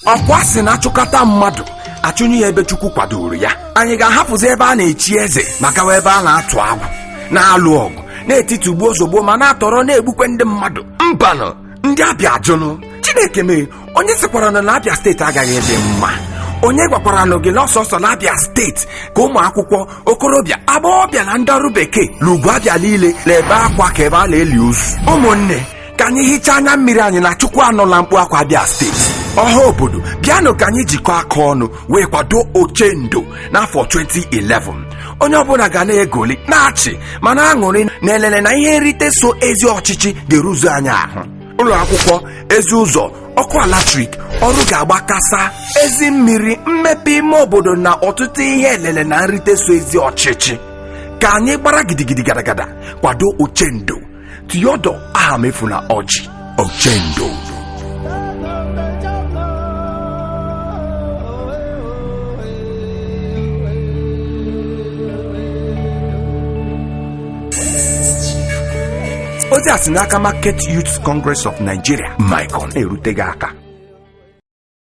ọkwa sị na achụkata mmadụ achụnye ya ebe Chukwu kwadoro ya. Anyị ga-ahapụzi ebe a na-echi eze maka ebe a na-atụ agwụ, na-alụ ọgụ, na-etiti ugbo ozugbo ma na-atọrọ na-egbukwe ndị mmadụ. Mbanụ, ndị Abịa ajụnụ. Chineke mee, onye sịkwara na Abịa steeti agaghị ede mma? Onye gwakwara gị na ọsọsọ na Abịa steeti ka ụmụ akwụkwọ, okorobịa, agbọghọbịa na ndị ọrụ bekee n'ugwu Abịa niile na-ebe akwa ka ebe a na-eli ozu? Ụmụnne, ka anyị hichaa anya mmiri anyị na Chukwu anụla mkpu akwa Abịa steeti. Ọha obodo, bịanụ ka anyị jikọọ aka ọnụ wee kwado Ochendo n'afọ 2011. Onye ọbụla ga na-egoli, na-achị ma na-aṅụrị na elele na ihe nrite so ezi ọchịchị ga-eruzu anyị ahụ. Ụlọ akwụkwọ, ezi ụzọ, ọkụ eletrik, ọrụ ga-agbakasa, ezi mmiri, mmepe ime obodo na ọtụtụ ihe elele na nrite so ezi ọchịchị. Ka anyị gbara gidigidi gadagada kwado Ochendo. Theodore Ahamefuna Orji, Ochendo. Ozi a si n'aka Market Youth Congress of Nigeria, Micon, eruteghị aka.